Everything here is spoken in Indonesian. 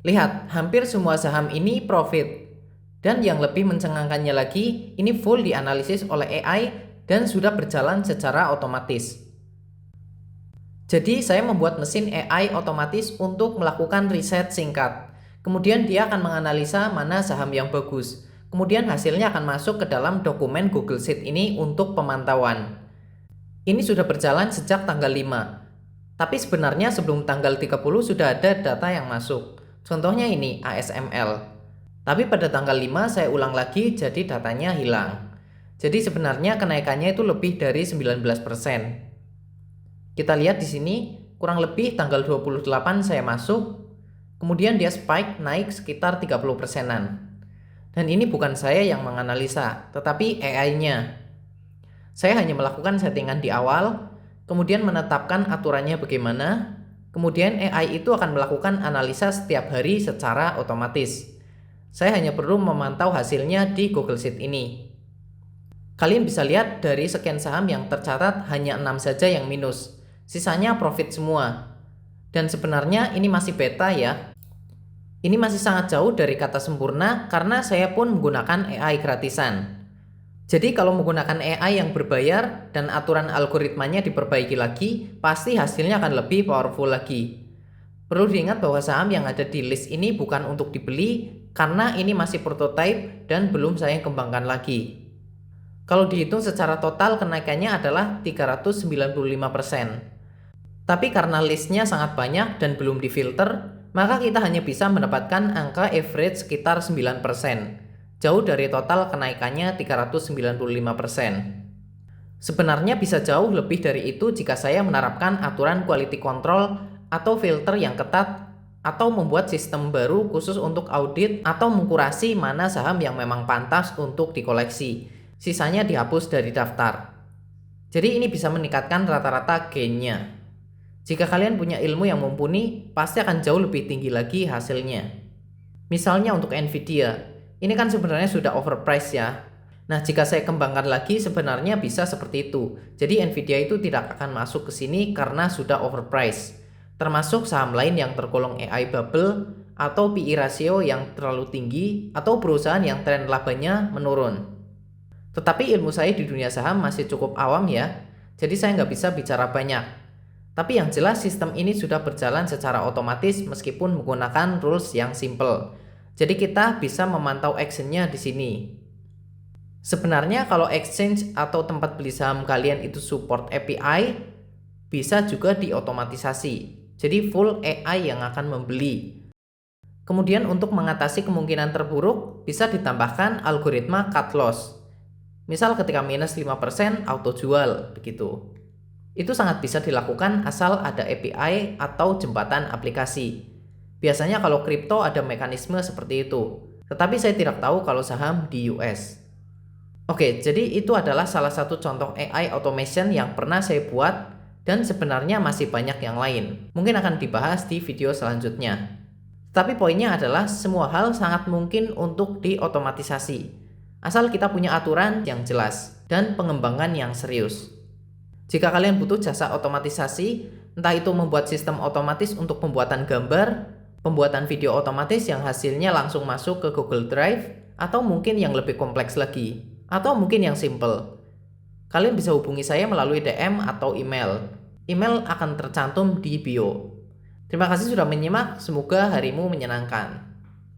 Lihat, hampir semua saham ini profit. Dan yang lebih mencengangkannya lagi, ini full dianalisis oleh AI dan sudah berjalan secara otomatis. Jadi saya membuat mesin AI otomatis untuk melakukan riset singkat. Kemudian dia akan menganalisa mana saham yang bagus. Kemudian hasilnya akan masuk ke dalam dokumen Google Sheet ini untuk pemantauan. Ini sudah berjalan sejak tanggal 5. Tapi sebenarnya sebelum tanggal 30 sudah ada data yang masuk. Contohnya ini ASML. Tapi pada tanggal 5 saya ulang lagi jadi datanya hilang. Jadi sebenarnya kenaikannya itu lebih dari 19%. Kita lihat di sini kurang lebih tanggal 28 saya masuk. Kemudian dia spike naik sekitar 30%-an. Dan ini bukan saya yang menganalisa, tetapi AI-nya. Saya hanya melakukan settingan di awal, kemudian menetapkan aturannya bagaimana, kemudian AI itu akan melakukan analisa setiap hari secara otomatis. Saya hanya perlu memantau hasilnya di Google Sheet ini. Kalian bisa lihat dari sekian saham yang tercatat hanya 6 saja yang minus, sisanya profit semua. Dan sebenarnya ini masih beta ya. Ini masih sangat jauh dari kata sempurna karena saya pun menggunakan AI gratisan. Jadi kalau menggunakan AI yang berbayar dan aturan algoritmanya diperbaiki lagi, pasti hasilnya akan lebih powerful lagi. Perlu diingat bahwa saham yang ada di list ini bukan untuk dibeli karena ini masih prototype dan belum saya kembangkan lagi. Kalau dihitung secara total kenaikannya adalah 395%. Tapi karena listnya sangat banyak dan belum difilter, maka kita hanya bisa mendapatkan angka average sekitar 9%. Jauh dari total kenaikannya 395%. Sebenarnya bisa jauh lebih dari itu jika saya menerapkan aturan quality control atau filter yang ketat atau membuat sistem baru khusus untuk audit atau mengkurasi mana saham yang memang pantas untuk dikoleksi. Sisanya dihapus dari daftar. Jadi ini bisa meningkatkan rata-rata gainnya. Jika kalian punya ilmu yang mumpuni, pasti akan jauh lebih tinggi lagi hasilnya. Misalnya untuk Nvidia, ini kan sebenarnya sudah overpriced ya. Nah, jika saya kembangkan lagi sebenarnya bisa seperti itu. Jadi Nvidia itu tidak akan masuk ke sini karena sudah overpriced. Termasuk saham lain yang tergolong AI bubble atau PE ratio yang terlalu tinggi atau perusahaan yang tren labanya menurun. Tetapi ilmu saya di dunia saham masih cukup awam ya. Jadi saya nggak bisa bicara banyak. Tapi yang jelas sistem ini sudah berjalan secara otomatis meskipun menggunakan rules yang simple. Jadi kita bisa memantau actionnya di sini. Sebenarnya kalau exchange atau tempat beli saham kalian itu support API, bisa juga diotomatisasi. Jadi full AI yang akan membeli. Kemudian untuk mengatasi kemungkinan terburuk, bisa ditambahkan algoritma cut loss. Misal ketika minus 5% auto jual, begitu. Itu sangat bisa dilakukan asal ada API atau jembatan aplikasi. Biasanya kalau kripto ada mekanisme seperti itu, tetapi saya tidak tahu kalau saham di US. Oke, jadi itu adalah salah satu contoh AI automation yang pernah saya buat dan sebenarnya masih banyak yang lain. Mungkin akan dibahas di video selanjutnya. Tapi poinnya adalah semua hal sangat mungkin untuk diotomatisasi, asal kita punya aturan yang jelas dan pengembangan yang serius. Jika kalian butuh jasa otomatisasi, entah itu membuat sistem otomatis untuk pembuatan gambar, pembuatan video otomatis yang hasilnya langsung masuk ke Google Drive, atau mungkin yang lebih kompleks lagi, atau mungkin yang simple. Kalian bisa hubungi saya melalui DM atau email. Email akan tercantum di bio. Terima kasih sudah menyimak, semoga harimu menyenangkan.